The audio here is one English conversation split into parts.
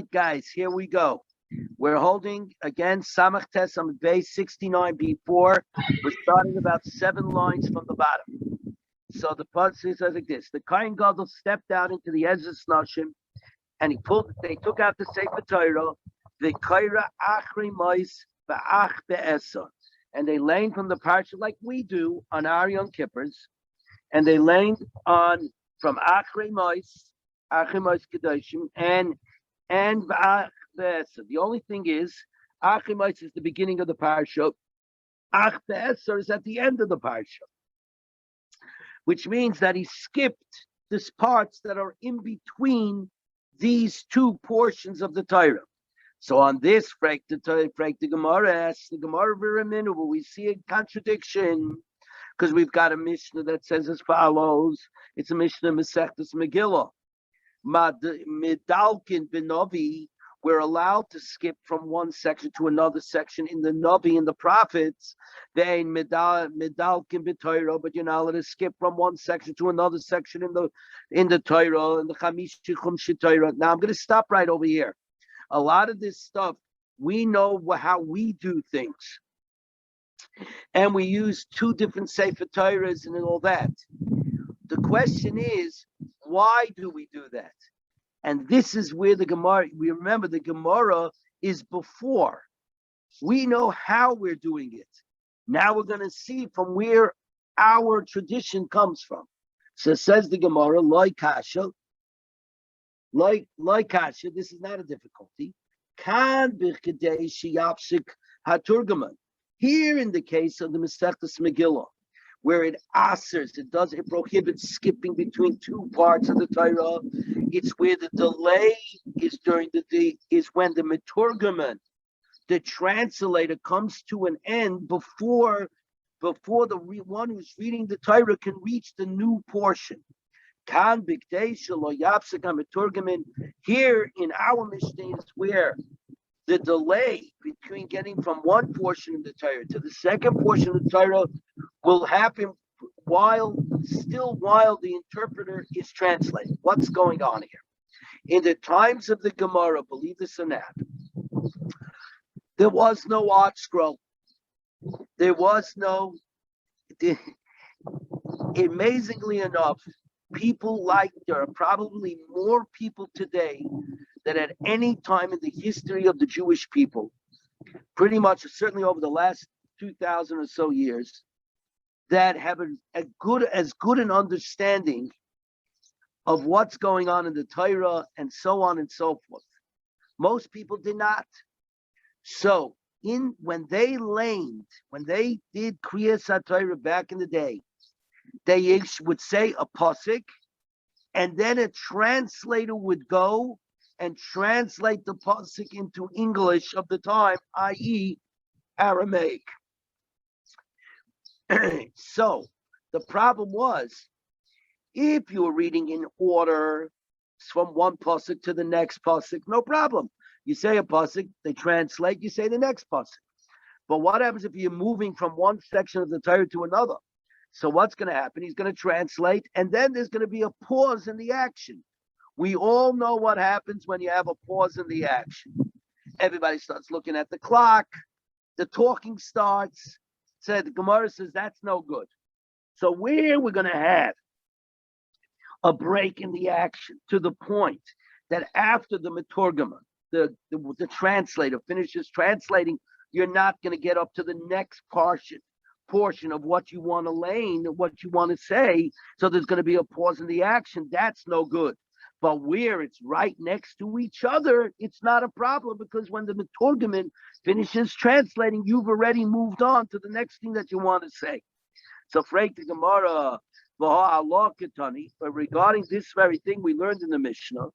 guys, here we go. We're holding again Samach Tes on base 69 before. We're starting about 7 lines from the bottom. So the pasuk says like this: the Kohen Gadol stepped out into the Ezra's Nashim, and they took out the Sefer Torah, the Kaira Achri Mois Ba'ach Be'esa, and they leaned from the parsha like we do on our Yom Kippurs, and they leaned on from Achri Mois Kedoshim, and Ba'ach Be'esa. The only thing is, Achri Mois is the beginning of the parsha, Ach Be'esa is at the end of the parsha, which means that he skipped these parts that are in between these two portions of the Torah. So on this, the Gemara very minimal. We see a contradiction because we've got a Mishnah that says as follows. It's a Mishnah Masechtas Megillah. Medalkin benovi, we're allowed to skip from one section to another section in the Navi and the prophets. They medalkin b'Torah, but you're not allowed to skip from one section to another section in the Torah, in the Chamishi Chumshi Torah. Now I'm going to stop right over here. A lot of this stuff, we know how we do things, and we use two different Sefer Torahs and all that. The question is, why do we do that? And this is where the Gemara, we remember the Gemara is before. We know how we're doing it. Now we're going to see from where our tradition comes from. So says the Gemara, like kasha, this is not a difficulty. Kan b'chidei sheyapsik haturgaman. Here in the case of the Masechtas Megillah, where it prohibits skipping between two parts of the Torah. It's where the delay is is when the Meturgaman, the translator, comes to an end before the one who's reading the Torah can reach the new portion. Kan b'kdei shelo yapsik hameturgamin. Here in our Mishnah is where the delay between getting from one portion of the Torah to the second portion of the Torah will happen while the interpreter is translating. What's going on here? In the times of the Gemara, believe this or not, there was no art scroll. There was no, amazingly enough, there are probably more people today than at any time in the history of the Jewish people, pretty much certainly over the last 2,000 or so years, that have as good an understanding of what's going on in the Torah and so on and so forth. Most people did not. So when they did Kriyas HaTorah back in the day, they would say a pasuk, and then a translator would go and translate the pasuk into English of the time, i.e. Aramaic. So the problem was, if you were reading in order from one pasuk to the next pasuk, no problem. You say a pasuk, they translate, you say the next pasuk. But what happens if you're moving from one section of the Torah to another? So what's going to happen? He's going to translate, and then there's going to be a pause in the action. We all know what happens when you have a pause in the action. Everybody starts looking at the clock. The talking starts. So the Gemara says that's no good. So we're going to have a break in the action to the point that after the Meturgaman, the translator finishes translating, you're not going to get up to the next portion of what you want to lane, what you want to say. So there's going to be a pause in the action. That's no good. But where it's right next to each other, it's not a problem, because when the Meturgaman finishes translating, you've already moved on to the next thing that you want to say. So Freik the Gemara, but regarding this very thing we learned in the Mishnah,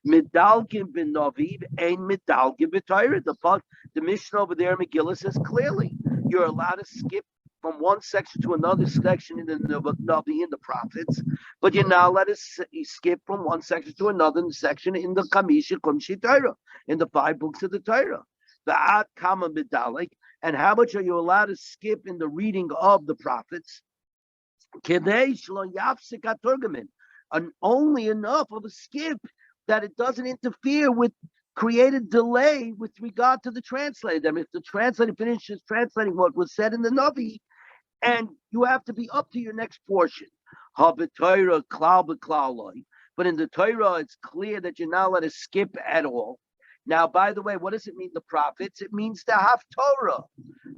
Medalgin bin Naviv and Medalgin b'Torah. The Mishnah over there in Megillah says clearly you're allowed to skip from one section to another section in the Navi, in the prophets, but you're not allowed to skip from one section to another section in the Chamishi Chumshi Torah, in the 5 books of the Torah. The Ad Kama Medalik, and how much are you allowed to skip in the reading of the prophets? Kedei shlo yafsik haturgamin, and only enough of a skip that it doesn't interfere with created delay with regard to the translator. I mean, if the translator finishes translating what was said in the Navi, and you have to be up to your next portion. But in the Torah, it's clear that you're not allowed to skip at all. Now, by the way, what does it mean, the prophets? It means the Haftorah.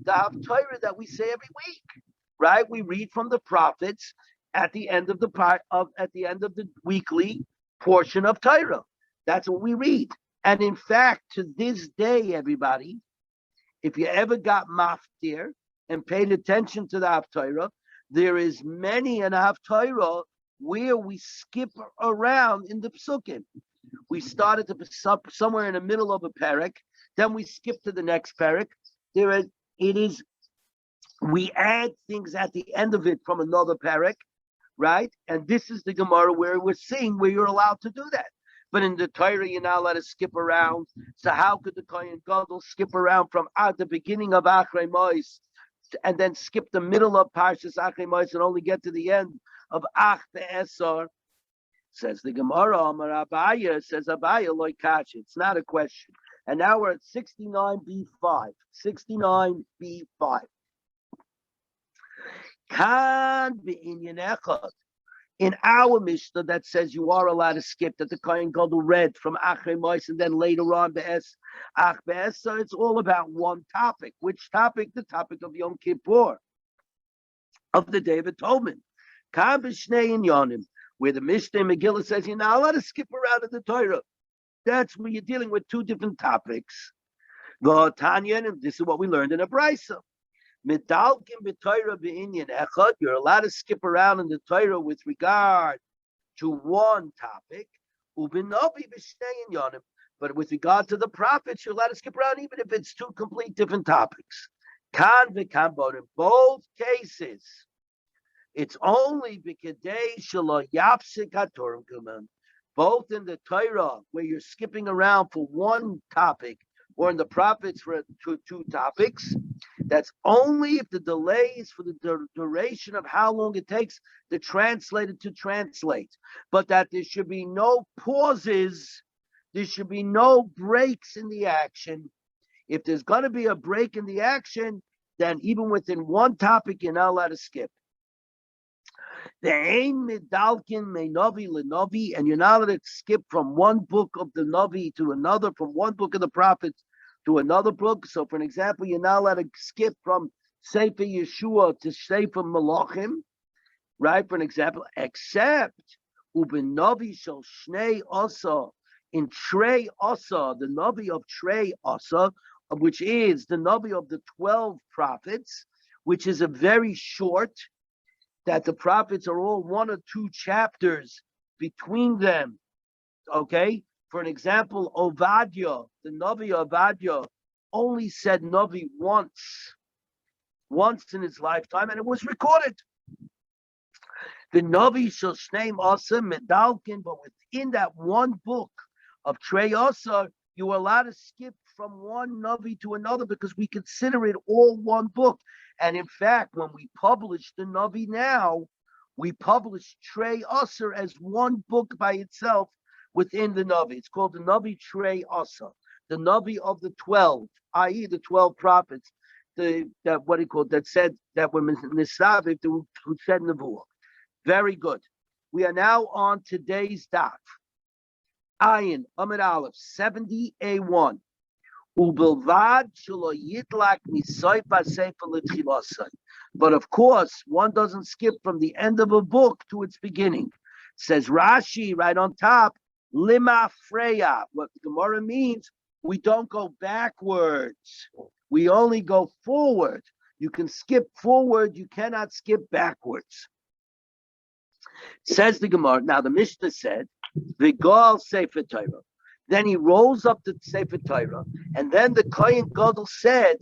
The Haftorah that we say every week, right? We read from the prophets at the end of the weekly portion of Torah. That's what we read. And in fact, to this day, everybody, if you ever got maftir and paid attention to the Haftorah, there is many an Haftorah where we skip around in the psukim. We started to somewhere in the middle of a parak, then we skip to the next parak. We add things at the end of it from another parak, right? And this is the Gemara where we're seeing where you're allowed to do that. But in the Torah, you're not allowed to skip around. So how could the Kohen Gadol skip around from the beginning of Achrei Mos and then skip the middle of Parshas Achrei Mos and only get to the end of Ach Be'esar? Says the Gemara, Amar Abaya, says Abaya Loikash. It's not a question. And now we're at 69b5. 69b5. Kan be'inyan echad. In our Mishnah that says you are allowed to skip, that the Kohen Gadol read from Achrei Mos and then later on Ach Be'esar, it's all about one topic. Which topic? The topic of Yom Kippur, of the Day of Atonement. Kan b'shnei inyanim, where the Mishnah Megillah says you're not allowed to skip around in the Torah. That's where you're dealing with two different topics. V'Tanya, and this is what we learned in a Brisa. Medalkin b'Torah b'inyan echad. You're allowed to skip around in the Torah with regard to one topic. U'b'Navi b'shnei inyanim. But with regard to the prophets, you're allowed to skip around even if it's two complete different topics. Kan v'kan, but in both cases, it's only b'kedei shelo yapsik hatorim kuman. Both in the Torah, where you're skipping around for one topic, or in the prophets for two topics, that's only if the delay is for the duration of how long it takes the translator to translate. But that there should be no pauses, there should be no breaks in the action. If there's going to be a break in the action, then even within one topic, you're not allowed to skip. The aim midalkin may Navi leNavi, and you're not allowed to skip from one book of the Navi to another, from one book of the prophets to another book. So, for an example, you're not allowed to skip from Sefer Yeshua to Sefer Malachim, right? For an example, except Uben Navi shel Shnei Asa, in Trei Asa, the Navi of Trei Asa, which is the Navi of the 12 prophets, which is a very short, that the prophets are all one or two chapters between them. Okay? For an example, Ovadia, the Navi Ovadia, only said Navi once in his lifetime, and it was recorded. The Navi shall name Asa Medalkin, but within that one book of Trei Asa, you are allowed to skip from one Navi to another because we consider it all one book. And in fact, when we publish the Navi now, we publish Trei Asa as one book by itself within the Navi. It's called the Navi Trei Asa, the Navi of the 12, i.e. the 12 prophets, that said that were Nisavik, who said Nevuah. Very good. We are now on today's daf. Ayin, Amid Aleph, 70a1. But of course, one doesn't skip from the end of a book to its beginning. Says Rashi right on top, Lima Freya. What the Gemara means, we don't go backwards. We only go forward. You can skip forward, you cannot skip backwards. Says the Gemara. Now the Mishnah said, Vigal Sefer Torah. Then he rolls up the Sefer Torah, and then the Kohen Gadol said,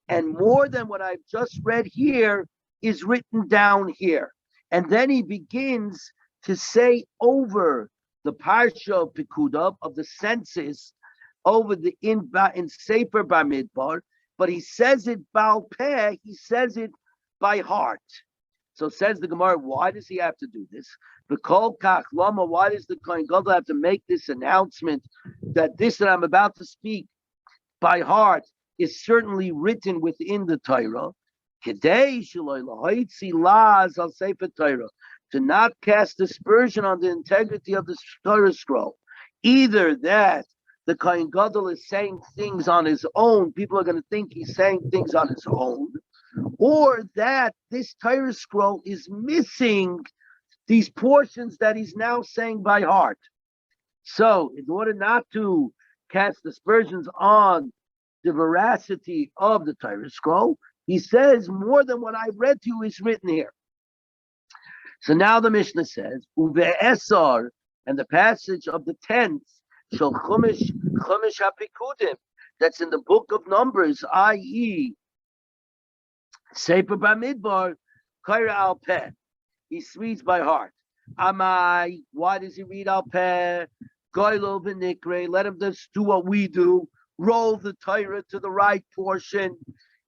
and more than what I've just read here is written down here. And then he begins to say over the Parsha of Pekudah, of the census, over the in Sefer Bamidbar, but he says it Baal Peh, he says it by heart. So says the Gemara, why does he have to do this? The Kol Kach Lama, why does the Kohen Gadol have to make this announcement that this that I'm about to speak by heart is certainly written within the Torah? Kedei Shaloi Lahaitzi Laz al Sefer Torah, to not cast aspersion on the integrity of the Torah scroll. Either that the Kohen Gadol is saying things on his own, people are going to think he's saying things on his own, or that this Torah scroll is missing these portions that he's now saying by heart. So, in order not to cast aspersions on the veracity of the Torah scroll, he says more than what I read to you is written here. So now the Mishnah says, Uve'esar, and the passage of the 10th, Shel Chumash HaPikudim, that's in the book of Numbers, i.e., Sefer Bamidbar, Kaira al Peh. He reads by heart. Amai, why does he read al Peh? Goylo v'nikre, let him just do what we do, roll the Torah to the right portion,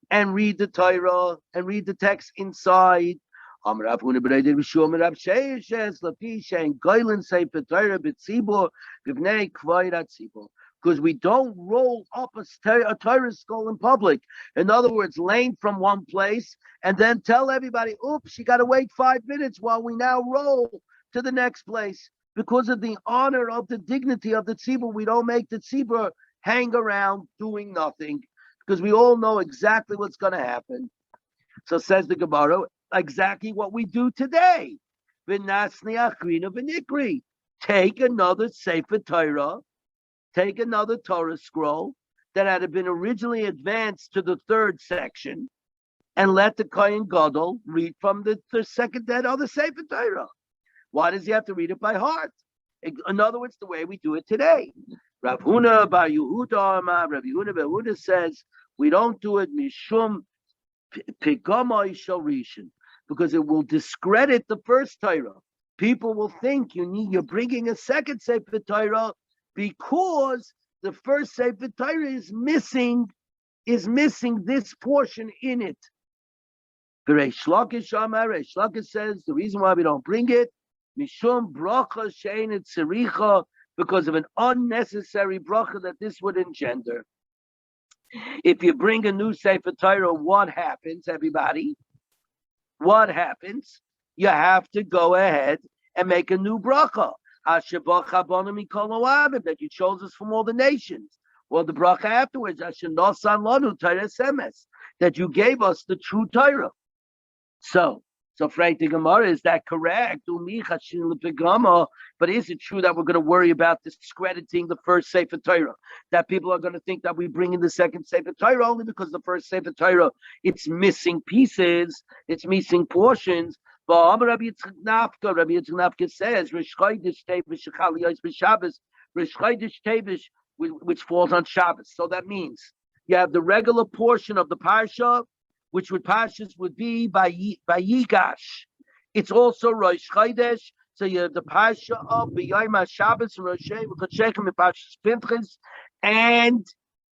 and read the Torah, and read the text inside. Because we don't roll up a Torah scroll in public. In other words, lane from one place and then tell everybody, oops, you got to wait 5 minutes while we now roll to the next place. Because of the honor of the dignity of the tzibur, we don't make the tzibur hang around doing nothing, because we all know exactly what's going to happen. So says the Gemara, exactly what we do today. Take another Sefer Torah, take another Torah scroll that had been originally advanced to the 3rd section, and let the Kohen Gadol read from the second that other Sefer Torah. Why does he have to read it by heart? In other words, the way we do it today. Rav Huna bar Yehuda, Rav Yehuda says we don't do it mishum pigamai shel rishon, because it will discredit the first Torah. People will think you're bringing a second Sefer Torah because the first Sefer Torah is missing this portion in it. Reish Lakish says the reason why we don't bring it, mishum bracha shein et tziricha, because of an unnecessary bracha that this would engender. If you bring a new Sefer Torah, what happens, everybody? What happens? You have to go ahead and make a new bracha. That you chose us from all the nations. Well, the bracha afterwards, that you gave us the true Torah. So Frank the Gemara, is that correct? But is it true that we're going to worry about discrediting the first Sefer Torah? That people are going to think that we bring in the second Sefer Torah only because the first Sefer Torah, it's missing pieces, it's missing portions. But Rabbi Yitzchak says, which falls on Shabbos. So that means you have the regular portion of the parsha, which parshas would be by Yigash. It's also Rosh Chodesh. So you have the parsha of Yoma Shabbos and Rosh Chodesh and Parshas Pinchas, and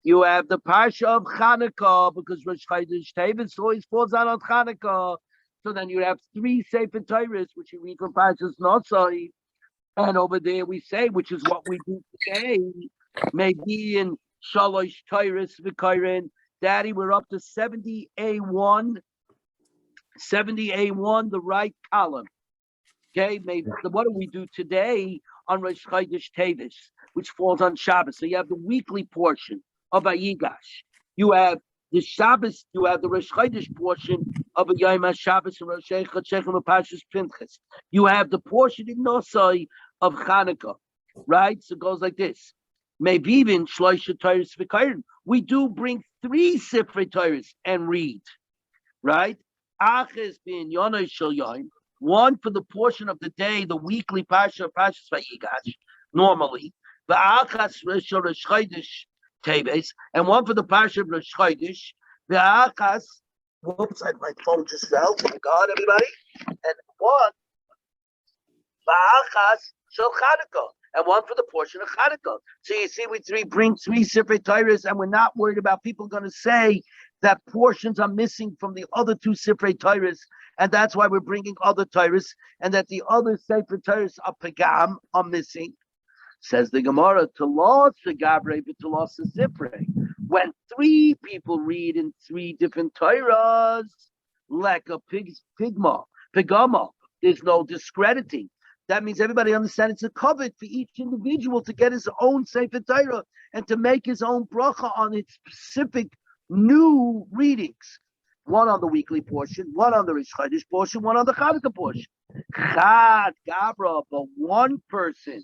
you have the parsha of Chanukah, because Rosh Chodesh Tevis always falls out on Chanukah. So then you have 3 Sefer Torahs, which you read from Parshas Nosai, and over there we say, which is what we do today, maybe in Shalosh Torahs v'Kairin. Daddy, we're up to 70A1, the right column. Okay, maybe what do we do today on Rosh Chodesh Tevis, which falls on Shabbos? So you have the weekly portion of Vayigash. You have the Shabbos, you have the Rosh Chodesh portion of a Yoma Shabbos and Rosh Chodesh and Parshas Pinchas. You have the portion in Nosai of Chanukah, right? So it goes like this. Maybe even Shloisha Torahs v'Kairin. We do bring 3 Sifrei Torahs and read, right? Aches bin Yonoy Shel Yom, one for the portion of the day, the weekly Parshas Vayigash, normally. V'achas Rosh Chodesh Teves, and one for the Parsha of Rosh Chodesh. V'achas, whoops, my phone just fell. Oh my God, everybody. And one, v'achas Shel Chanukah, and one for the portion of Chanukah. So you see, we bring 3 Sifrei Torahs, and we're not worried about people going to say that portions are missing from the other two Sifrei Torahs, and that's why we're bringing other Torahs, and that the other Sefer Torahs are Pagam, are missing. Says the Gemara, to loss the Gabre, but to loss the Sifrei. When three people read in three different Torahs, like a pigama, there's no discrediting. That means everybody understands it's a covet for each individual to get his own Sefer Torah and to make his own bracha on its specific new readings. One on the weekly portion, one on the Rish Chodesh portion, one on the Chanukah portion. Chad Gabra, but one person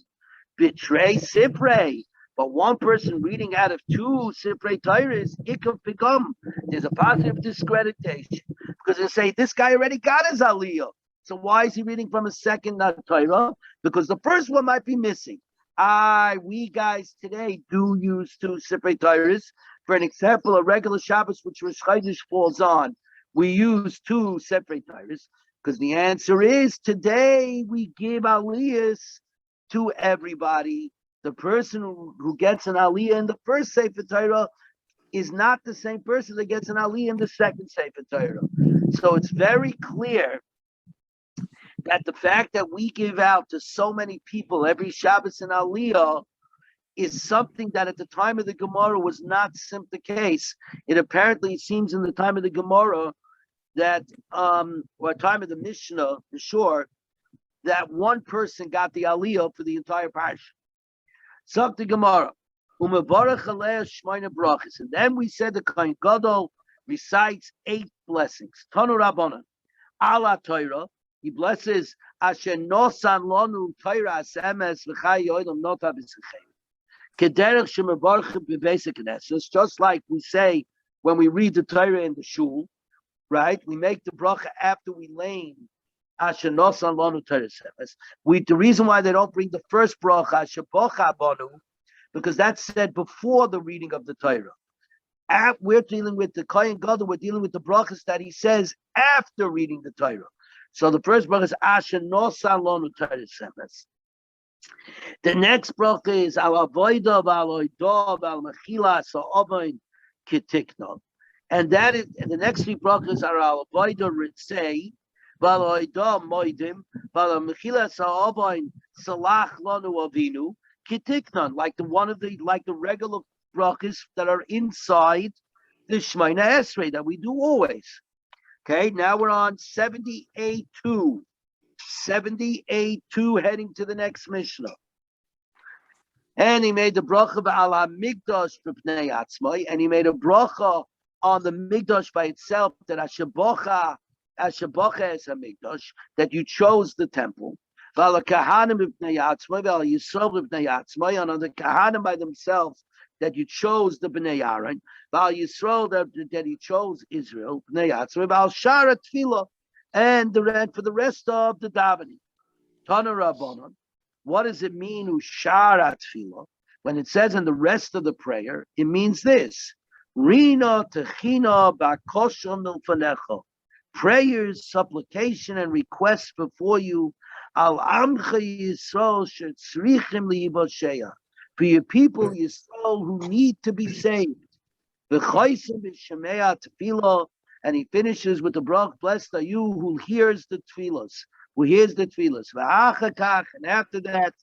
betray Sifrei, but one person reading out of two Sifrei Torahs, Ikav Pigam. There's a positive discreditation because they say this guy already got his Aliyah. So why is he reading from a second Torah? Because the first one might be missing. We guys today do use two Sifrei Torahs. For an example, a regular Shabbos which Rosh Chodesh falls on, we use two Sifrei Torahs because the answer is today we give Aliyahs to everybody. The person who gets an Aliyah in the first Sefer Torah is not the same person that gets an Aliyah in the second Sefer Torah. So it's very clear that the fact that we give out to so many people every Shabbos in Aliyah is something that at the time of the Gemara was not the case. It apparently seems in the time of the Gemara that, or time of the Mishnah, for sure, that one person got the Aliyah for the entire parsha. So the Gemara, and then we said the Kohen Gadol recites 8 blessings. Tanu Rabbanan, ala Torah. He blesses Asher Nosan Lonu Torah Asemes V'Chai Yoilam Nota B'Sechem. Kederech Shemevarchim B'Beis HaKnesses, just like we say when we read the Torah in the shul, right? We make the bracha after we lane Asher Nosan Lonu Torah Asemes. The reason why they don't bring the first bracha Asher Bocha Bonu, because that's said before the reading of the Torah. We're dealing with the Kohen Gadol. We're dealing with the brachas that he says after reading the Torah. So the first bracha is Asher Nosan Lonu Torah Asemes. The next bracha is Al Avodah V'Al Oidah V'Al Mechila Sa'ovain Kitikna. And that is, and the next 3 brachas are Al Avodah Ritzei V'Al Oidah Moidim V'Al Mechila Sa'ovain Salach Lanu Avinu Kitikna. Like the regular brachas that are inside the Shemona Esrei that we do always. Okay, now we're on 78.2. 78.2, heading to the next Mishnah. And he made the bracha b'ala migdash b'pnei atzmai, and he made a bracha on the migdash by itself, that ashabocha es hamigdash, that you chose the temple. V'ala kahanim b'pnei atzmai, v'ala yisrael b'pnei atzmai, and on the kahanim by themselves, that you chose the Bnei Aaron, Val Yisrael, that he chose Israel, Bnei Atzmai, Val Shara Tefillah, and for the rest of the davening. Tana Rabbanon, what does it mean, Ushara Tefillah? When it says in the rest of the prayer, it means this: Rina Techina Bakoshon Milfanecha, prayers, supplication, and requests before you, Al Amcha Yisrael Shetzrichim Liibosheya, for your people, Yisrael, who need to be saved. And he finishes with the brach, blessed are you who hears the tefillos, And after that,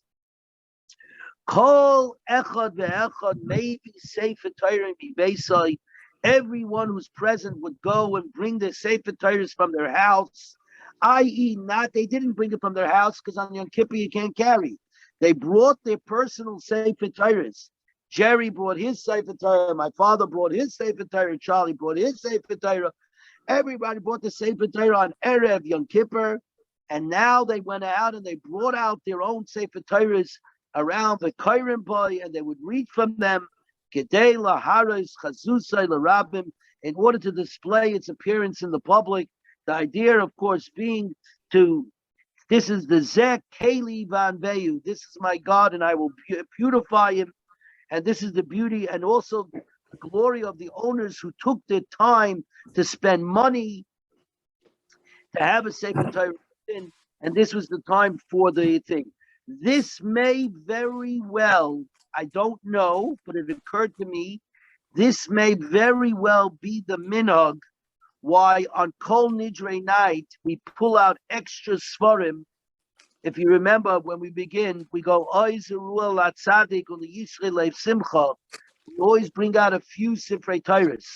Kol echad ve'echad maybe sefer Torah mibeisai. Everyone who's present would go and bring their sefer Torahs from their house, i.e., they didn't bring it from their house because on Yom Kippur you can't carry. They brought their personal Sefer Torahs. Jerry brought his Sefer Torah. My father brought his Sefer Torah. Charlie brought his Sefer Torah. Everybody brought the Sefer Torah on Erev Yom Kippur. And now they went out and they brought out their own Sefer Torahs around the Kairim Boy, and they would read from them Kedei Laharos Chazusai Larabim, in order to display its appearance in the public. The idea, of course, being this is the Zek Keli Van Veyu. This is my God, and I will beautify him. And this is the beauty and also the glory of the owners who took their time to spend money to have a Sefer Torah. And this was the time for the thing. This may very well, I don't know, but it occurred to me This may very well be the minhag why on Kol Nidre night we pull out extra svarim. If you remember, when we begin, we go Oy Zeruah Latzadik Ul Yisrael Lev Simcha. We always bring out a few Sifrei Torahs.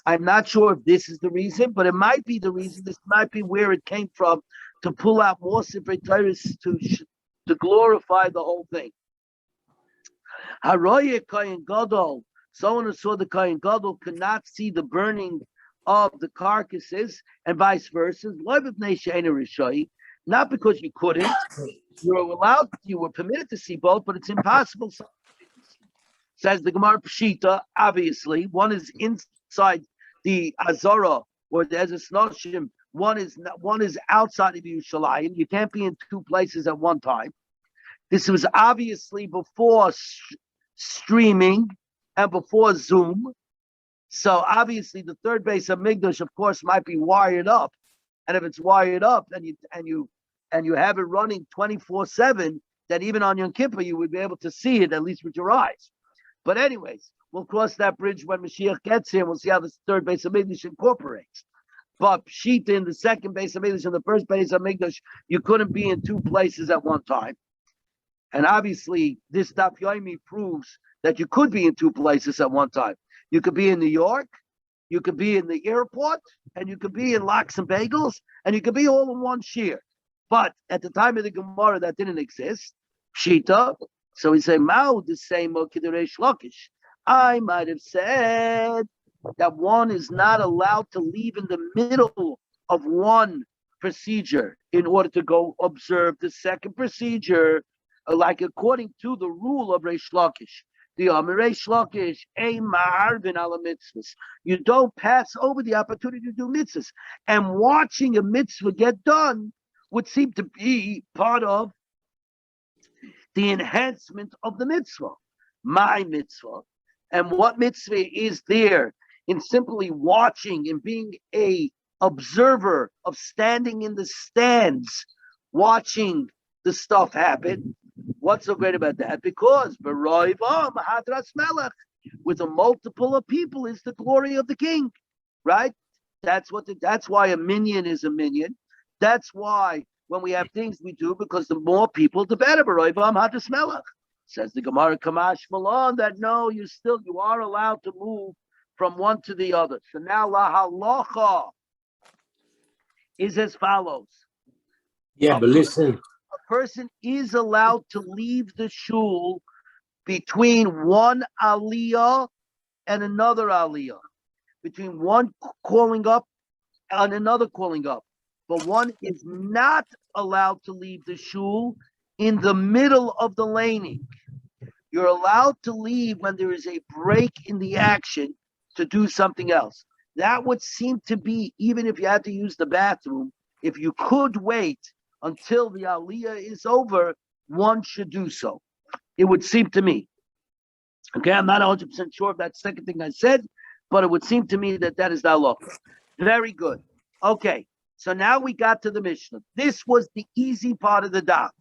I'm not sure if this is the reason, but it might be the reason. This might be where it came from, to pull out more Sifrei Torahs to glorify the whole thing. Haroye Kohen Gadol, someone who saw the Kohen Gadol could not see the burning of the carcasses, and vice versa. Not because you couldn't, you were permitted to see both, but it's impossible. Says the Gemara Pshita, obviously, one is inside the Azara or the Ezes Noshim, one is outside of Yerushalayim. You can't be in two places at one time. This was obviously before streaming and before Zoom. So obviously the third base of Migdash, of course, might be wired up. And if it's wired up and you have it running 24/7, then even on Yom Kippur you would be able to see it, at least with your eyes. But anyways, we'll cross that bridge when Mashiach gets here, and we'll see how this third base of Migdash incorporates. But Pshita in the second base of Migdash and the first base of Migdash, you couldn't be in two places at one time. And obviously, this Daf Yomi proves that you could be in two places at one time. You could be in New York, you could be in the airport, and you could be in Lox and Bagels, and you could be all in one shear. But at the time of the Gemara, that didn't exist. Pshita. So we say, Mao the same Kiduresh Lakish. I might have said that one is not allowed to leave in the middle of one procedure in order to go observe the second procedure, like according to the rule of Reish Lakish. The Reish Lakish, a ma'arvin ala mitzvahs. You don't pass over the opportunity to do mitzvahs. And watching a mitzvah get done would seem to be part of the enhancement of the mitzvah, my mitzvah. And what mitzvah is there in simply watching and being a observer of standing in the stands, watching the stuff happen? What's so great about that? Because with a multiple of people is the glory of the king, right? That's why a minyan is a minyan. That's why when we have things we do, because the more people, the better. Says the Gemara Kamash Malon that no, you are allowed to move from one to the other. So now la halacha is as follows. Yeah, but listen. A person is allowed to leave the shul between one aliyah and another aliyah, between one calling up and another calling up. But one is not allowed to leave the shul in the middle of the laning. You're allowed to leave when there is a break in the action to do something else. That would seem to be, even if you had to use the bathroom, if you could wait until the aliyah is over, one should do so. It would seem to me. Okay, I'm not 100% sure of that second thing I said, but it would seem to me that that is the halacha. Very good. Okay, so now we got to the Mishnah. This was the easy part of the daf.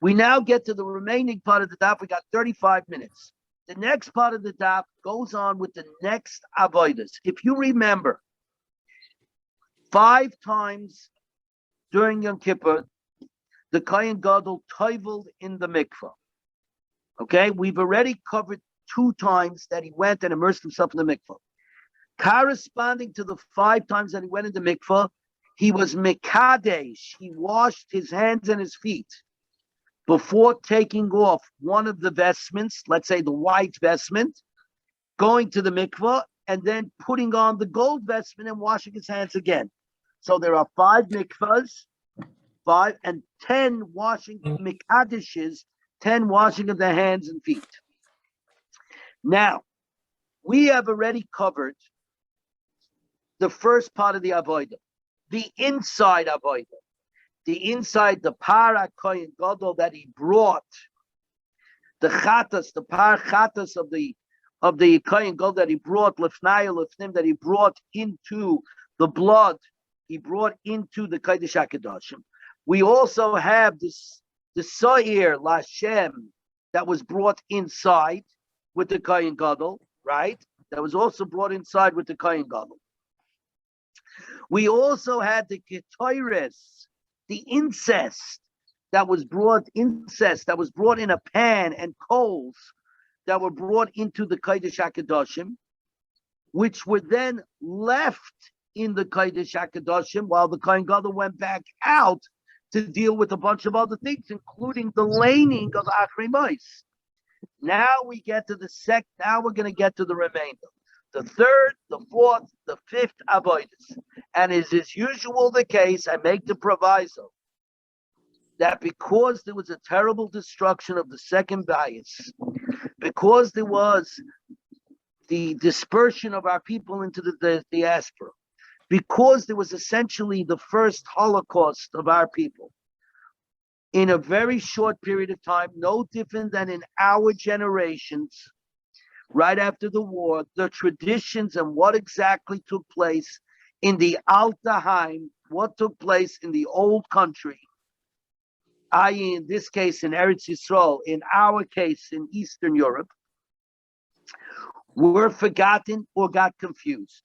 We now get to the remaining part of the daf. We got 35 minutes. The next part of the daf goes on with the next avodas. If you remember, 5 times during Yom Kippur, the Kohen Gadol toiveled in the mikvah. Okay, we've already covered 2 times that he went and immersed himself in the mikvah. Corresponding to the 5 times that he went in the mikvah, he was mekadesh. He washed his hands and his feet before taking off one of the vestments, let's say the white vestment, going to the mikvah, and then putting on the gold vestment and washing his hands again. So there are 5 mikvahs, 5 and 10 washing mikadeshes, 10 washing of the hands and feet. Now, we have already covered the first part of the avodah, the inside avodah, the inside, the para kohen gadol that he brought, the chatas, the par chatas of the kohen gadol that he brought, lefnaya lefnim, that he brought into the blood, he brought into the kodesh hakadoshim. We also have this the sa'ir lashem that was brought inside with the kohen gadol, right? That was also brought inside with the Kohen Gadol. We also had the Ketores, the incest that was brought in a pan and coals that were brought into the Kodesh HaKadoshim, which were then left in the Kodesh HaKadoshim while the Kohen Gadol went back out to deal with a bunch of other things, including the laning of Achrei Mos. Now we get to now we're going to get to the remainder. The third, the fourth, the fifth avodas. And as is usual the case, I make the proviso that because there was a terrible destruction of the second bias, because there was the dispersion of our people into the diaspora, because there was essentially the first Holocaust of our people, in a very short period of time, no different than in our generations, right after the war, the traditions and what exactly took place in the Altaheim, what took place in the old country, i.e. in this case in Eretz Yisrael, in our case in Eastern Europe, were forgotten or got confused.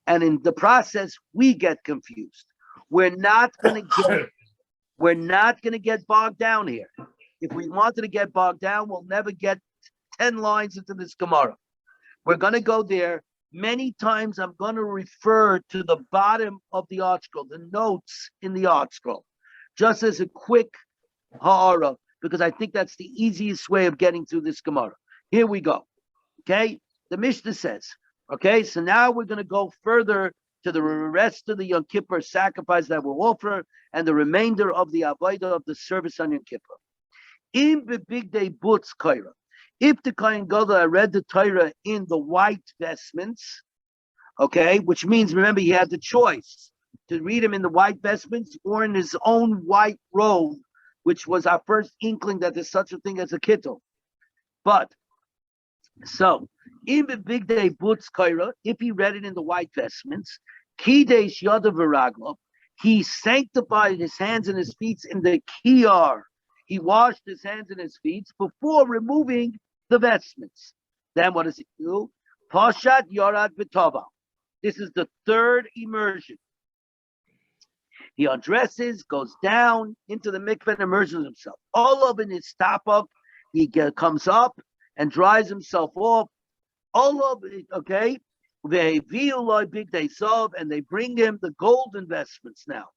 And in the process, we get confused. We're not going to get bogged down here. If we wanted to get bogged down, we'll never get 10 lines into this Gemara. We're going to go there. Many times I'm going to refer to the bottom of the art scroll, the notes in the art scroll, just as a quick ha'ara, because I think that's the easiest way of getting through this Gemara. Here we go. Okay? The Mishnah says, okay, so now we're going to go further to the rest of the Yom Kippur sacrifice that we'll offer and the remainder of the avodah of the service on Yom Kippur. In the big day butz kaira, if the Kohen Gadol read the Torah in the white vestments, okay, which means, remember, he had the choice to read him in the white vestments or in his own white robe, which was our first inkling that there's such a thing as a kittel. But, so, in the big day butz kaira, if he read it in the white vestments, kidesh yadav v'raglo, he sanctified his hands and his feet in the kiyar. He washed his hands and his feet before removing the vestments. Then what does he do? Pashat yarad v'tova. This is the third immersion. He undresses, goes down into the mikveh and immerses himself. All of in his tapak, he comes up and dries himself off. All of it, okay? They view big day sov, and they bring him the golden vestments now.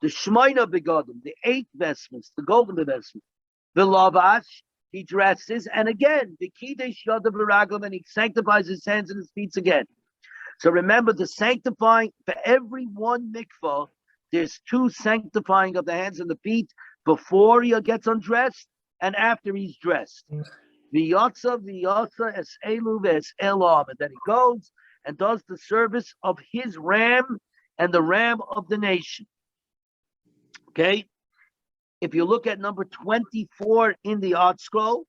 The shmeina begodim, the 8 vestments, the golden vestments. The lavash, he dresses, and again, the kidesh yadav v'raglim, and he sanctifies his hands and his feet again. So remember, the sanctifying, for every one mikvah, there's 2 sanctifying of the hands and the feet before he gets undressed and after he's dressed. V'yatza es elu v'es elam, and then he goes and does the service of his ram and the ram of the nation. Okay? If you look at number 24 in the art scroll,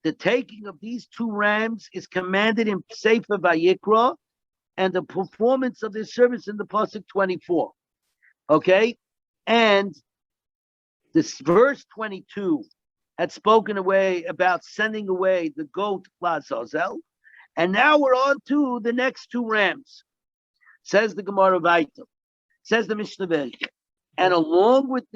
the taking of these 2 rams is commanded in Sefer Vayikra, and the performance of this service in the Pasuk 24. Okay? And this verse 22 had spoken away about sending away the goat Lazazel, and now we're on to the next 2 rams. Says the Gemara Vayta, says the Mishnah Vayta, and along with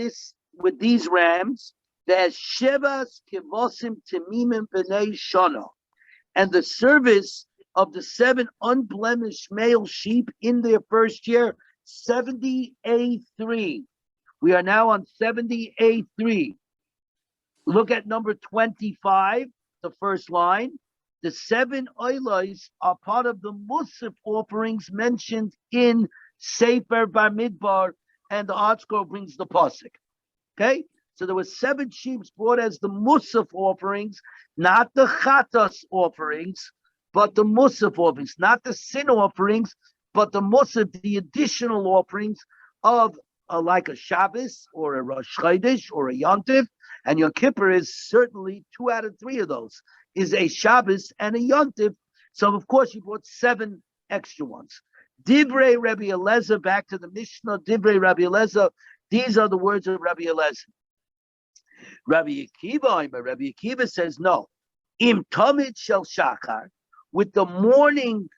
these rams, there's Shevas Kivosim Temimim B'nei Shana, and the service of the 7 unblemished male sheep in their first year, 70A3. We are now on 70A3. Look at number 25, the first line. The 7 oilos are part of the Musaf offerings mentioned in Sefer Bamidbar, and the art scroll brings the pasuk. Okay, so there were 7 sheep brought as the Musaf offerings, not the Chatas offerings, but the Musaf offerings, not the sin offerings, but the Musaf, the additional offerings of like a Shabbos or a Rosh Chodesh or a Yontif, and Yom Kippur is certainly 2 out of 3 of those, is a Shabbos and a Yontif. So of course you brought 7 extra ones. Divrei Rabbi Eliezer, back to the Mishnah, Divrei Rabbi Eliezer, these are the words of Rabbi Eliezer. Rabbi Akiva says no. Im tamid shel shachar, with the morning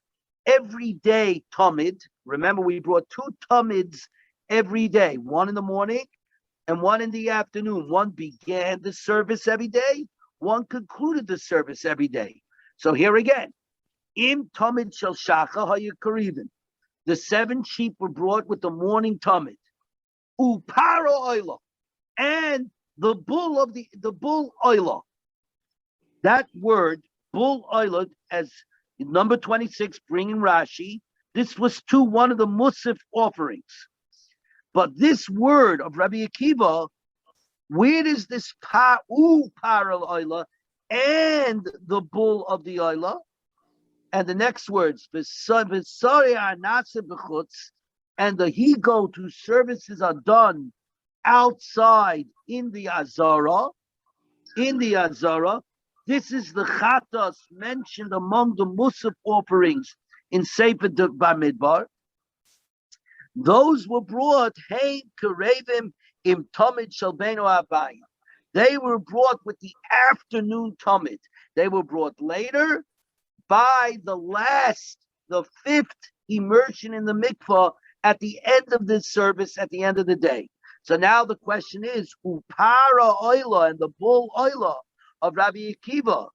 every day Tamid. Remember, we brought 2 Tamids every day, one in the morning and one in the afternoon. One began the service every day, one concluded the service every day. So here again, Im Tamid Shel Shacha Hayakariven. The 7 sheep were brought with the morning Tamid. Upara Oila. And the bull Oila. That word, bull Oila, as number 26, bringing Rashi, this was to one of the Musaf offerings. But this word of Rabbi Akiva, where does this paral oila and the bull of the oila? And the next words, and the he-goat whose services are done outside in the Azara. This is the chatas mentioned among the Musaf offerings in Sefer Bamidbar. Those were brought, hey, Karevim im Tamid Shalbeno Abayim. They were brought with the afternoon Tamid. They were brought later by the 5th immersion in the mikvah at the end of this service, at the end of the day. So now the question is, Upara Oila and the bull Oila of Rabbi Akiva,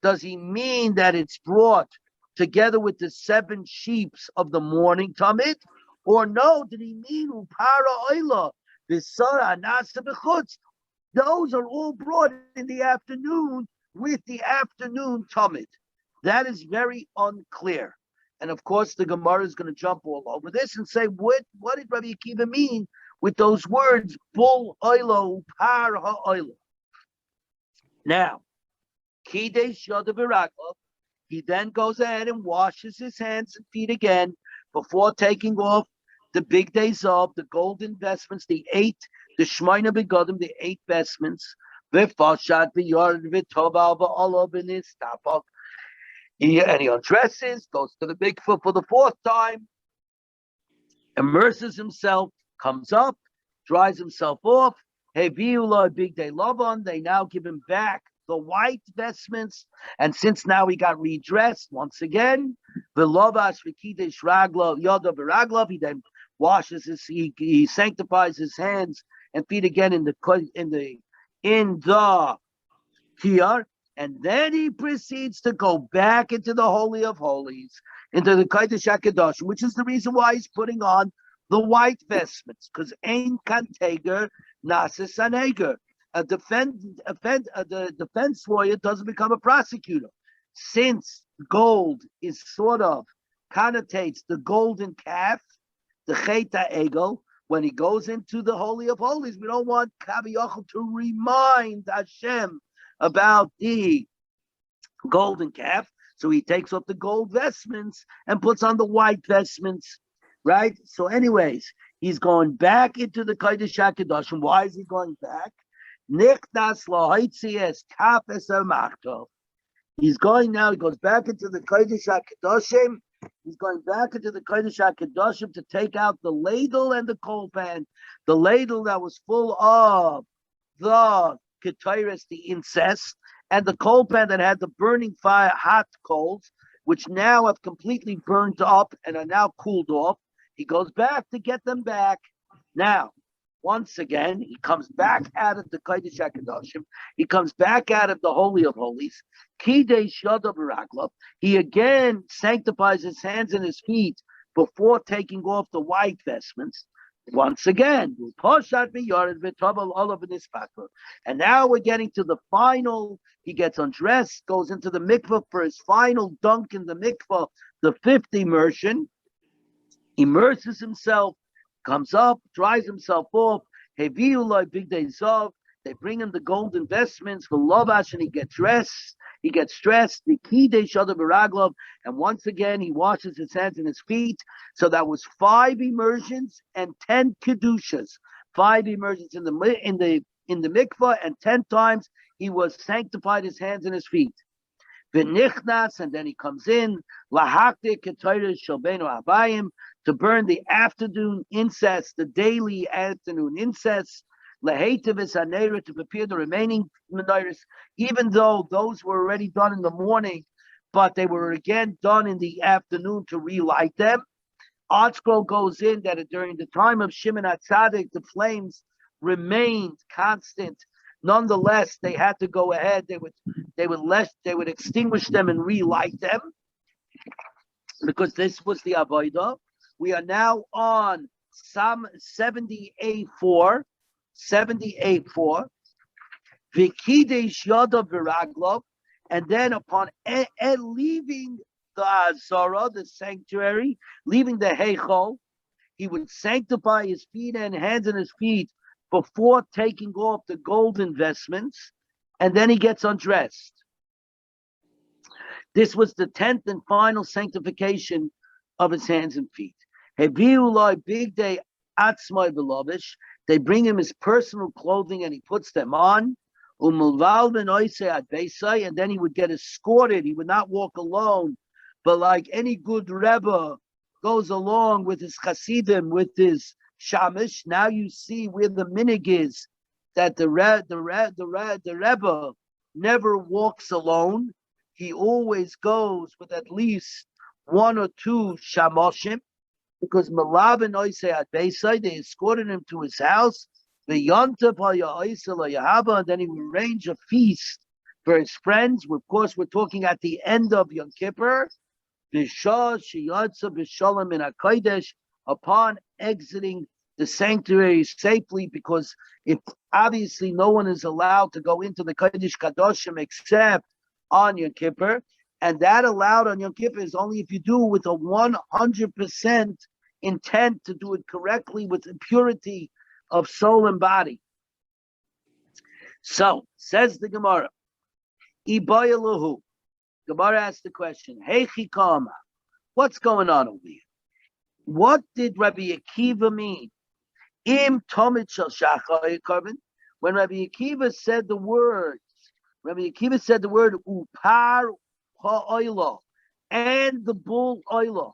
does he mean that it's brought together with the 7 sheeps of the morning Tamid? Or no, did he mean Upara Oila, Visara, Nasa Bechutz? Those are all brought in the afternoon with the afternoon Tamid. That is very unclear. And of course, the Gemara is going to jump all over this and say, what did Rabbi Akiva mean with those words, bull Oila, Upara Oila? Now, Kidesh Yoda B'Raglov, he then goes ahead and washes his hands and feet again before taking off the big days of the golden vestments, the 8, the Shmaina Begodim, the 8 vestments. And he undresses, goes to the mikvah for the 4th time, immerses himself, comes up, dries himself off. Hey, Viula, big day Lavan. They now give him back the white vestments, and since now he got redressed once again, the Lovash Vikidesh Raglov Yoda Viraglov, he then washes he sanctifies his hands and feet again in the kiyar, and then he proceeds to go back into the Holy of Holies, into the Kodesh HaKadosh, which is the reason why he's putting on the white vestments, because Ein Kanteger Nasis Aneger. The defense lawyer doesn't become a prosecutor. Since gold is sort of connotates the golden calf, the Cheta Egel, when he goes into the Holy of Holies, we don't want Kaviyachal to remind Hashem about the golden calf. So he takes off the gold vestments and puts on the white vestments, right? So anyways, he's going back into the Kodesh HaKadoshim. Why is he going back? He's going now, he goes back into the Kodesh HaKadoshim. He's going back into the Kodesh HaKadoshim to take out the ladle and the coal pan. The ladle that was full of the Ketairis, the incest, and the coal pan that had the burning fire, hot coals, which now have completely burnt up and are now cooled off. He goes back to get them back. Now, once again, he comes back out of the Kodesh HaKadoshim. He comes back out of the Holy of Holies. Kidei Shada B'Raglov. He again sanctifies his hands and his feet before taking off the white vestments. Once again, and now we're getting to the final. He gets undressed, goes into the mikvah for his final dunk in the mikvah, the 5th immersion. Immerses himself, comes up, dries himself off. Heviulai big day zov. They bring him the golden vestments for Lovash, and he gets dressed. He gets dressed. The kidei shada b'raglov, and once again he washes his hands and his feet. So that was 5 immersions and 10 kedushas. 5 immersions in the mikvah, and 10 times he was sanctified his hands and his feet. V'nichnas, and then he comes in lahakte ketayres shalbenu abayim, to burn the afternoon incense, the daily afternoon incense, lehetevis hanera, to prepare the remaining menorahs, even though those were already done in the morning. but they were again done in the afternoon to relight them. Artscroll goes in that during the time of Shimon HaTzadik, the flames remained constant. Nonetheless, they had to go ahead. They would extinguish them and relight them because this was the avodah. We are now on Psalm 78:4, 78:4. V'kidesh yadav v'raglav, and then upon leaving the Azara, the sanctuary, leaving the Heichal, he would sanctify his feet and hands and his feet before taking off the gold investments, and then he gets undressed. This was the 10th and final sanctification of his hands and feet. Heviulai big day atzmai belovish. They bring him his personal clothing and he puts them on. And then he would get escorted. He would not walk alone, but like any good Rebbe goes along with his Hasidim, with his Shamish. Now you see where the minig is that the Rebbe never walks alone. He always goes with at least one or two Shamoshim, because Malav and Oisei at Beisai, they escorted him to his house. And then he would arrange a feast for his friends. Of course, we're talking at the end of Yom Kippur. Upon exiting the sanctuary safely, because if obviously no one is allowed to go into the Kodesh Kadoshim except on Yom Kippur, and that allowed on Yom Kippur is only if you do it with a 100% intent to do it correctly with purity of soul and body. So, says the Gemara, Ibayalahu. Gemara asks the question, Hey Chikama, what's going on over here? What did Rabbi Akiva mean? Im Tomit Shel Shachar Karban. When Rabbi Akiva said the word Upar Ha'oila and the bull oila,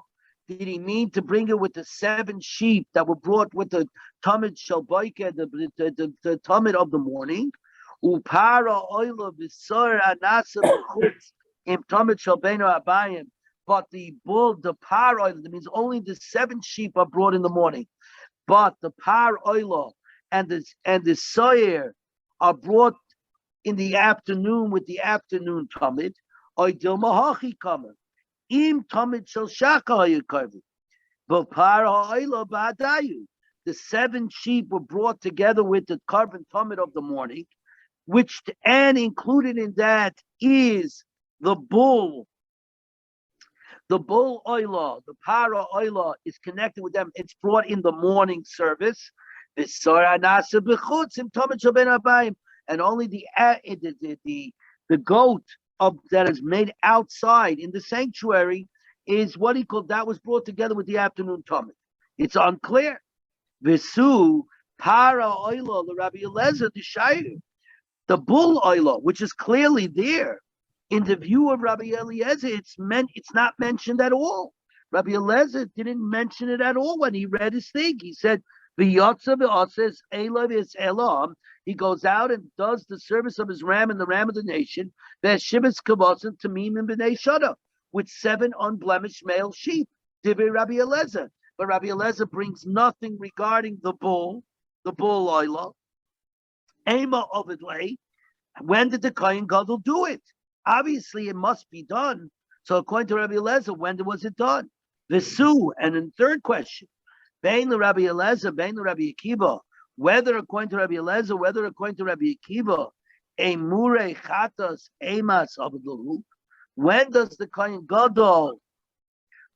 did he mean to bring it with the 7 sheep that were brought with the Tamid Shel Boiker, the Tamid of the morning? Upar Ha'oila v'sar anasa b'chutz im Tamid Shel Beino Abayim. But the bull, the par oil, that means only the 7 sheep are brought in the morning. But the par oil and the soyer are brought in the afternoon with the afternoon tamid. Oidil mahachi kamer. Im tamid shel shaka hayukarvi. But par oil ba'adayu. The 7 sheep were brought together with the carbon tamid of the morning, which and included in that is the bull. The bull oila, the para oila is connected with them. It's brought in the morning service. And only the goat that is made outside in the sanctuary is what he called, that was brought together with the afternoon tamid. It's unclear. Visu para oila, the Rabbi Eliezer, the Shire, the bull oila, which is clearly there. In the view of Rabbi Eliezer, it's not mentioned at all. Rabbi Eliezer didn't mention it at all when he read his thing. He said, "V'yotza v'oses elav is elam." He goes out and does the service of his ram and the ram of the nation. V'shibes kavasim tamim and b'nei shada, with 7 unblemished male sheep. Divrei Rabbi Eliezer, but Rabbi Eliezer brings nothing regarding the bull oila. Ema ovidlei. When did the Kohen Gadol do it? Obviously, it must be done. So according to Rabbi Eliezer, when was it done? Visu. And in the third question, Bein Rabbi Eliezer, Bein Rabbi Akiva, whether according to Rabbi Eliezer, whether according to Rabbi Akiva, Emure Chatas Emas Avadulu. When does the Kohen Gadol,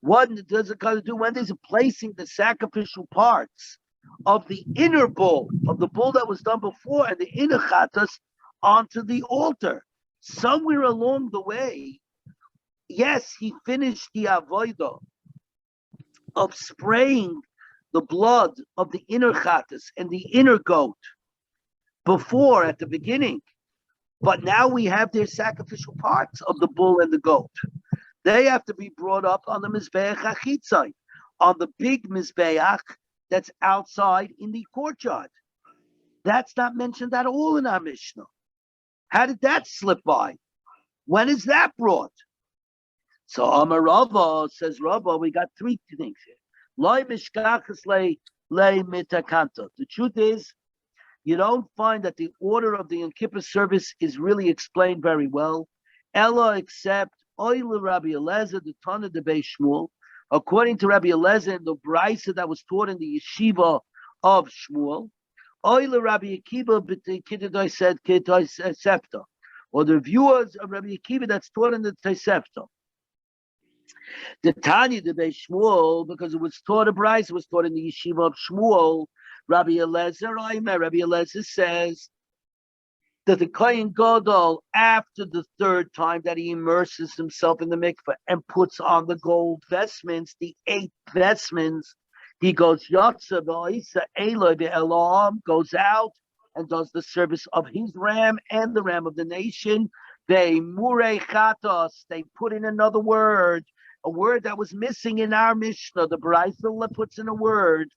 what does the Kohen do? When is it placing the sacrificial parts of the inner bull, of the bull that was done before, and the inner Chatas onto the altar? Somewhere along the way, yes, he finished the avodah of spraying the blood of the inner chatas and the inner goat before, at the beginning. But now we have their sacrificial parts of the bull and the goat. They have to be brought up on the Mizbeach Achitzai, on the big Mizbeach that's outside in the courtyard. That's not mentioned at all in our Mishnah. How did that slip by? When is that brought? So Amar Rava, says Rava, we got three things here. Loi mishkachas lei mitakanta. The truth is, you don't find that the order of the Yom Kippur service is really explained very well. Ella except Oile Rabbi Eliezer, the Tana de Beis Shmuel. According to Rabbi Eliezer, in the brisa that was taught in the yeshiva of Shmuel, Oile Rabbi Akiva b'Kididoi said Tosefta, or the viewers of Rabbi Akiva that's taught in the Tosefta. The Tanya de Beis Shmuel, because it was taught a brisa, was taught in the yeshiva of Shmuel. Rabbi Eliezer says that the Kohen Gadol, after the third time that he immerses himself in the mikveh and puts on the gold vestments, the 8 vestments, he goes Yotza v'Oisa Eloi v'Elam, goes out and does the service of his ram and the ram of the nation. They murei chatos, they put in another word, a word that was missing in our Mishnah. The Baraisa puts in a word.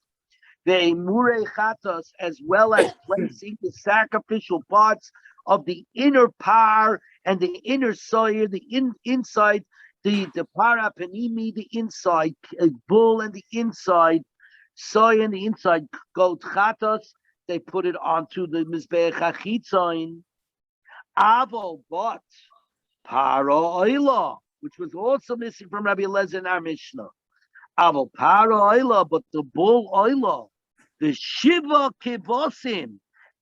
They murei chatos, as well as placing the sacrificial parts of the inner par and the inner soyer, the inside, the para panimi, the inside bull and the inside soy and the inside goat chatos. They put it onto the mizbeach hachitzayin. Avo, but para oila, which was also missing from Rabbi Eliezer in our Mishnah. Avo para oila, but the bull oila, the shiva kivosim,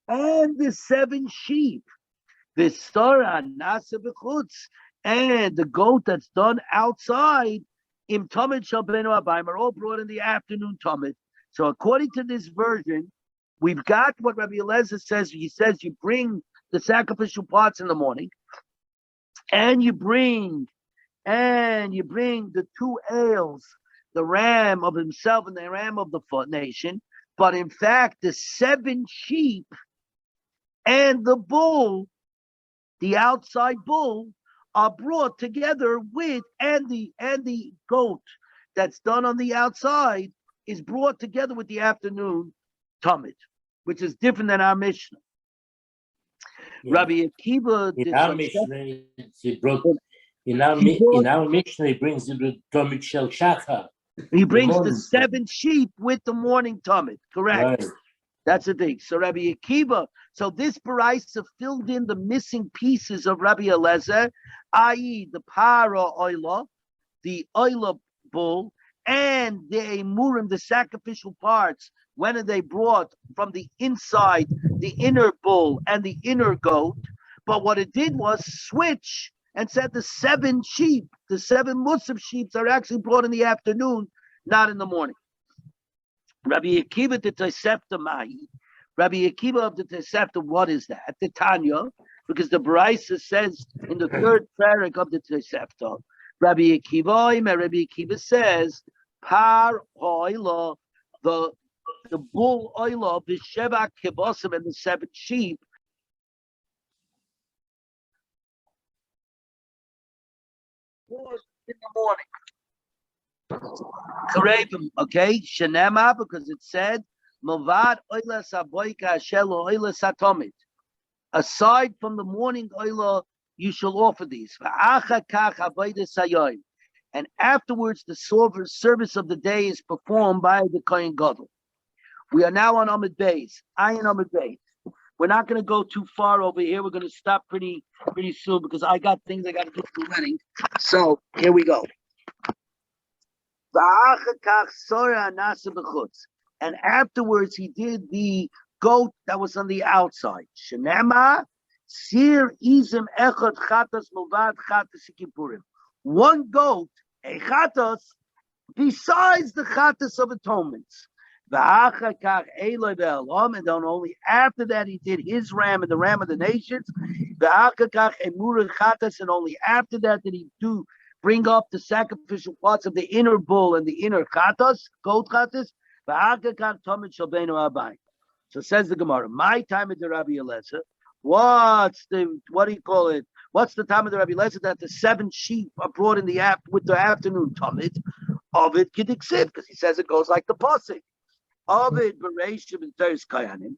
and the 7 sheep, the stora nasa b'chutz, and the goat that's done outside, im tamid shel benu abayim, are all brought in the afternoon tamid. So according to this version, we've got what Rabbi Eliezer says. He says you bring the sacrificial parts in the morning, and you bring the 2 ales, the ram of himself and the ram of the nation. But in fact, the 7 sheep and the bull, the outside bull, are brought together with, and the goat that's done on the outside is brought together with the afternoon tamid, which is different than our Mishnah. Yeah. Rabbi Akiva in our Mishnah, in our Mishnah, he brings the tamid shel shachar. He brings the 7 sheep with the morning tamid. Correct. Right. That's the thing. So Rabbi Akiva, so this baraisa filled in the missing pieces of Rabbi Eliezer, i.e. the para oila, the oila bull, and the emurim, the sacrificial parts. When are they brought from the inside, the inner bull and the inner goat? But what it did was switch and said the 7 sheep, the 7 Musaf sheep are actually brought in the afternoon, not in the morning. Rabbi Akiva the Tosefta Mahi. Rabbi Akiva of the Tosefta, what is that? The Tanya, because the Baraisa says in the 3rd parak of the Tosefta, Rabbi Akiva says, Par oila, the bull oila, the sheva kibosim, and the 7 sheep. In the morning. Karevim, okay, Shenema, because it said, Mavad oila saboika shelo oila satomit. Aside from the morning oila, you shall offer these. And afterwards, the service of the day is performed by the Kohen Gadol. We are now on Amud Beis. Ayin Amud Beis. We're not going to go too far over here. We're going to stop pretty soon because I got things I got to do for the wedding. So here we go. And afterwards, he did the goat that was on the outside. Shenema sir izim echad chatas mulvad chatas kippurim. One goat, a chatas, besides the chatas of atonements. And then only after that he did his ram and the ram of the nations. And only after that did he bring up the sacrificial parts of the inner bull and the inner chatas, goat chatas. So says the Gemara, my time of the Rabbi Eliezer. What do you call it? What's the time of the Rabbi Eliezer that the 7 sheep are brought in with the afternoon tamid of it kediksiv, because he says it goes like the pasuk. Ovid Bereshim and Teres Kayanim.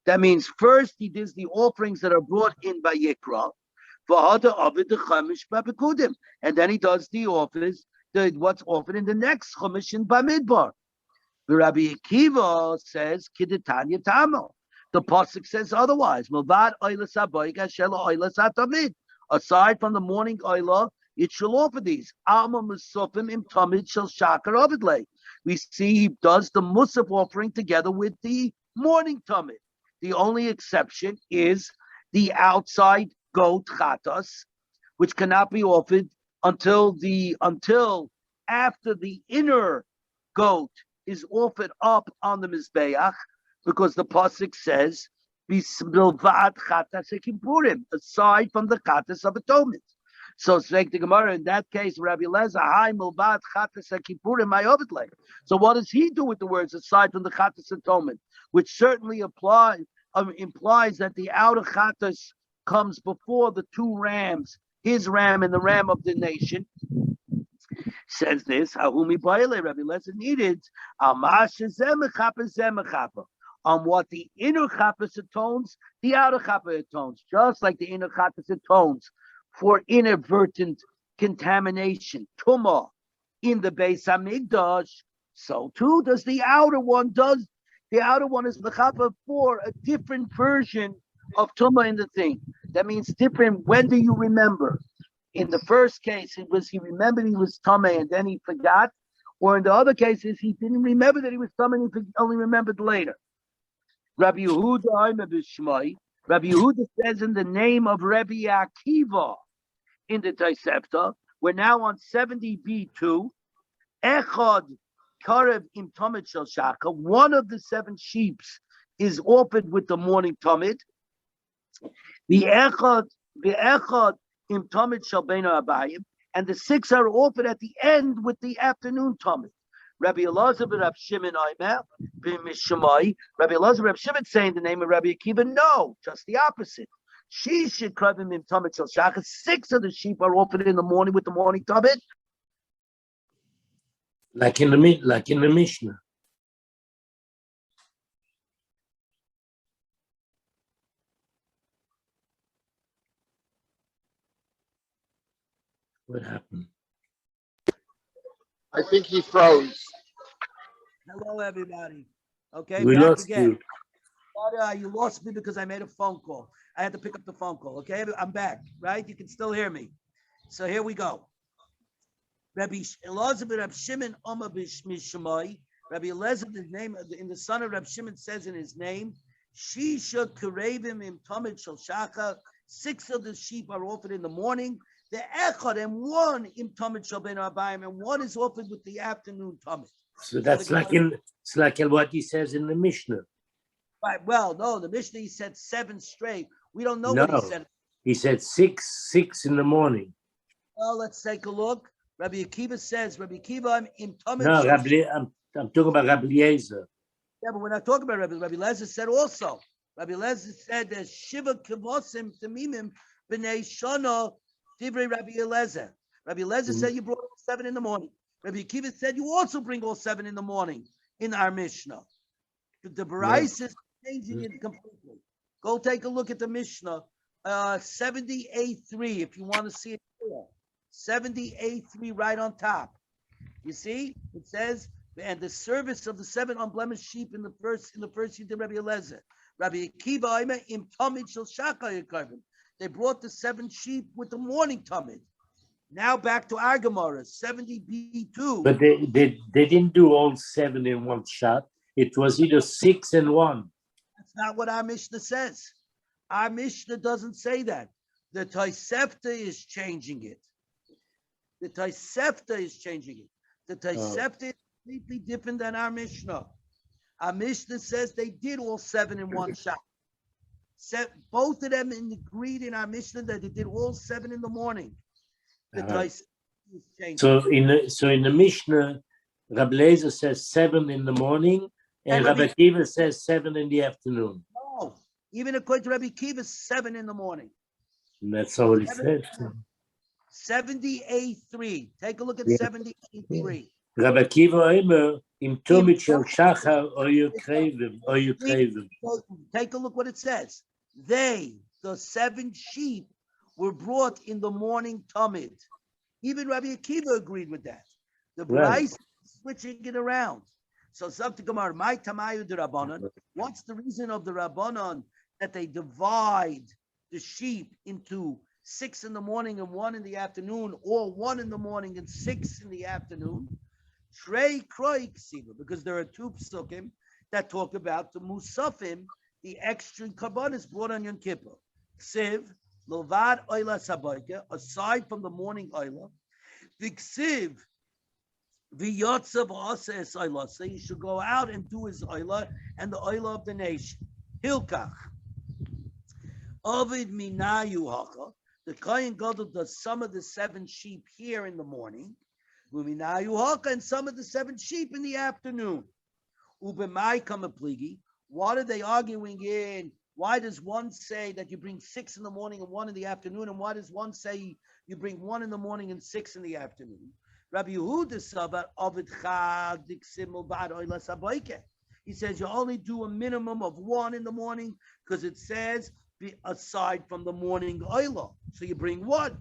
That means first he does the offerings that are brought in by Yikra. And then he does the office, what's offered in the next Chumash in Bamidbar. The Rabbi Akiva says, Kiditanya Tamo. The Pasuk says otherwise. Aside from the morning oila, it shall offer these. We see he does the Musaf offering together with the morning tamid. The only exception is the outside goat chatas, which cannot be offered until after the inner goat is offered up on the mizbeach, because the pasuk says aside from the chatas of atonement. So the Gemara in that case, Rabbi Eliezer, hi milvad chatas kippurim ma'ovetlei. So what does he do with the words aside from the chatas atonement, which certainly implies that the outer chatas comes before the two rams, his ram and the ram of the nation. Says this, Hahumi Baile, Rabbi Eliezer needed on what the inner chapas atones, the outer chapas atones, just like the inner chapas atones for inadvertent contamination, tumah, in the Beis Hamikdash, so too does the outer one. The outer one is mechapa for a different version of tumah in the thing. That means different. When do you remember? In the first case, he remembered he was tameh and then he forgot, or in the other cases he didn't remember that he was tameh and he only remembered later. Rabbi Yehuda says in the name of Rabbi Akiva in the Tosefta, we're now on 70b2. Echad karev im tamid shel shaka. One of the 7 sheeps is offered with the morning tamid. The echad im tamid shel beina abayim, and the 6 are offered at the end with the afternoon tamid. Rabbi Elazar ben Rab Shimon Aimer ben Mishamai. Rabbi Elazar ben Rab Shimon saying the name of Rabbi Akiva. No, just the opposite. She should crave him in tamid shel shachar. 6 of the sheep are offered in the morning with the morning tamid. Like in the Mishnah. What happened? I think he froze. Hello, everybody. Okay, We back lost again. you. But, you lost me because I made a phone call. I had to pick up the phone call. Okay, I'm back, right? You can still hear me. So here we go. Rabbi Elazar ben Rab Shimon Omer Mishamai. Rabbi Elazar, the name in the son of Rab Shimon says in his name, Shisha Karevim im Tamid Shel Shachar. 6 of the sheep are offered in the morning. The echad and 1 im Tamid Shel Bein Abayim, and 1 is offered with the afternoon tamid. So that's like what he says in the Mishnah. Right. Well, no, the Mishnah he said 7 straight. We don't know what he said. He said 6 in the morning. Well, let's take a look. Rabbi Akiva says, Rabbi Akiva, I'm in tamid. No, I'm talking about Rabbi Eliezer. Yeah, but we're not talking about Rabbi Eliezer said also. Rabbi Eliezer said there's Shiva Kivosim Tamimim B'nei Shana Divrei Rabbi Eliezer. Rabbi Eliezer said you brought all 7 in the morning. Rabbi Akiva said you also bring all 7 in the morning in our Mishnah. The Barais is changing it completely. Go take a look at the Mishnah, 78.3 if you want to see it clear. 78.3 right on top. You see, it says, and the service of the 7 unblemished sheep in the first year to Rabbi Eliezer. Rabbi Akiva im tamid shel shachar yekavim. They brought the 7 sheep with the morning tamid. Now back to our Gemara, 70b2. But they didn't do all 7 in one shot. It was either 6 and 1. That's not what our Mishnah says. Our Mishnah doesn't say that. The Tosefta is changing it. The Tosefta is changing it. The Tosefta is completely different than our Mishnah. Our Mishnah says they did all 7 in one shot. Both of them agreed in our Mishnah that they did all 7 in the morning. The Tosefta is changing. So in the Mishnah, Rabbi Eliezer says 7 in the morning, and Rabbi Akiva says 7 in the afternoon. No, even according to Rabbi Akiva, 7 in the morning. And that's all he said. 78.3. Take a look at 78.3. Rabbi Akiva Omer im tamid shel shachar or you krevim. Take a look what it says. They, the 7 sheep, were brought in the morning tamid. Even Rabbi Akiva agreed with that. The Right. Bryce switching it around. So Sabta Gemara, my Tamayu de Rabbanon. What's the reason of the Rabbanon that they divide the sheep into 6 in the morning and 1 in the afternoon, or 1 in the morning and 6 in the afternoon? Trey Kroy Ksiva, because there are 2 psukim that talk about the Musafim, the extra karbanis brought on Yom Kippur. Ksiv, Lovad Oila Sabayka, aside from the morning Oila, Viksiv, V'yotzav Asa Es Oila, so he should go out and do his Oila and the Oila of the nation. Hilkach, Ovid Minayu Haka, the Kohen Gadol does some of the 7 sheep here in the morning, Uminayu Haka, and some of the 7 sheep in the afternoon. Ubemai Kamapligi, what are they arguing in? Why does one say that you bring 6 in the morning and 1 in the afternoon? And why does one say you bring 1 in the morning and 6 in the afternoon? Rabbi Yehuda Sabat Ovid Chadik Simul Bad Oila Saboike. He says you only do a minimum of 1 in the morning because it says be aside from the morning Oila. So you bring 1.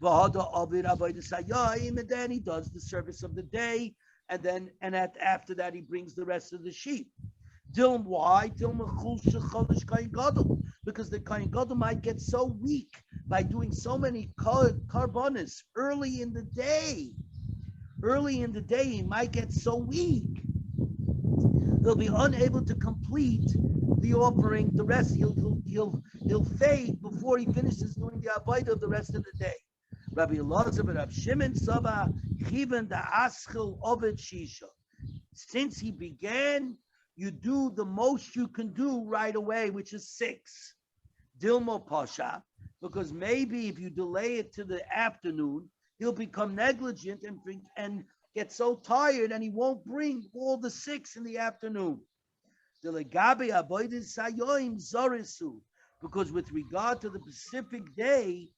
Vahada Ovid Avodah Sayayim, and then he does the service of the day, and then after that he brings the rest of the sheep. Dilm, why? Because the Kohen Gadol might get so weak by doing so many karbonis early in the day. Early in the day, he might get so weak. He'll be unable to complete the offering. The rest, he'll fade before he finishes doing the avodah of the rest of the day. Rabbi Elazar ben Rav Shimon Sava Chiven da Aschil Ovid Shisha. Since he began, you do the most you can do right away, which is 6. Dilmo Pasha, because maybe if you delay it to the afternoon, he'll become negligent and get so tired and he won't bring all the 6 in the afternoon. Because with regard to the Pacific day,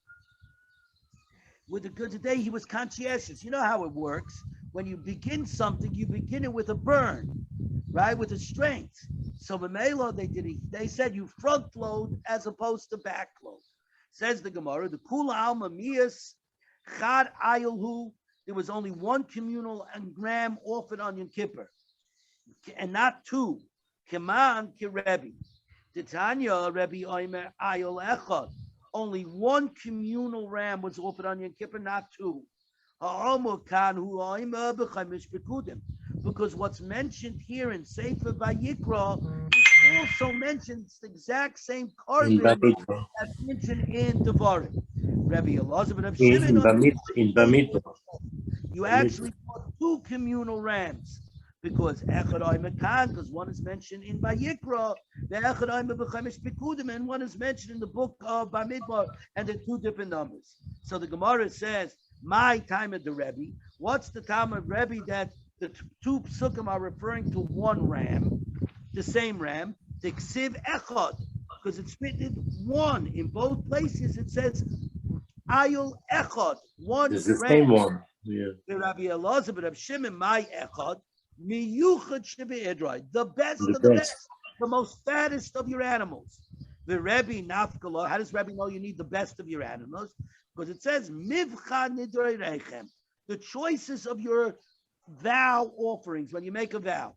today he was conscientious. You know how it works. When you begin something, you begin it with a burn, right? With a strength. So the Mela, they said you front load as opposed to back load. Says the Gemara, the Kula Alma Mias Chad Ayilhu, there was only 1 communal and gram offered on Yom Kippur, and not 2. Keman Kirebi. Titania Rebbe Omer Ayil Echad. Only 1 communal ram was offered on Yom Kippur, not 2. Because what's mentioned here in Sefer Vayikra is also mentioned, it's the exact same carbon that's mentioned in Devarim. Rabbi Elazar ben Rav Shimon, in Bamidbar. you actually put 2 communal rams, because Echad Omer Kan, because one is mentioned in Vayikra, the Echad Omer B'Chaimish Pekudim, and one is mentioned in the book of Bamidbar, and they're 2 different numbers. So the Gemara says, my time of the Rebbe. What's the time of Rebbe that the 2 psukim are referring to 1 ram, the same ram, the ksiv echad, because it's written 1 in both places. It says ayul echad, 1 It's the ram. same one. Yeah. The Rabbi Elazar ben Rav Shimon, my echad, miyuchad shebe'edrai, the best of the best, the most fattest of your animals. The Rebbe nafkala. How does Rebbe know you need the best of your animals? Because it says mivcha nidrei rechem, the choices of your vow offerings when you make a vow.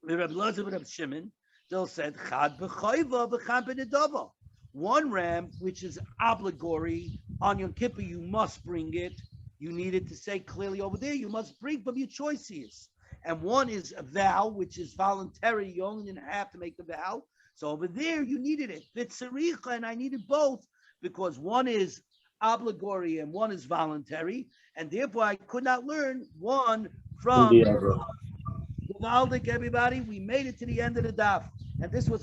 The Rabbi Elazar ben Rav Shimon still said chad b'chayva v'chad b'nedava. 1 ram, which is obligatory on Yom Kippur, you must bring it. You need it to say clearly over there. You must bring from your choices. And 1 is a vow, which is voluntary. You only didn't have to make the vow. So over there, you needed it. Vitzaricha, and I needed both because 1 is obligatory and 1 is voluntary, and therefore I could not learn 1 from the Valdik. Everybody, we made it to the end of the daf, and this was a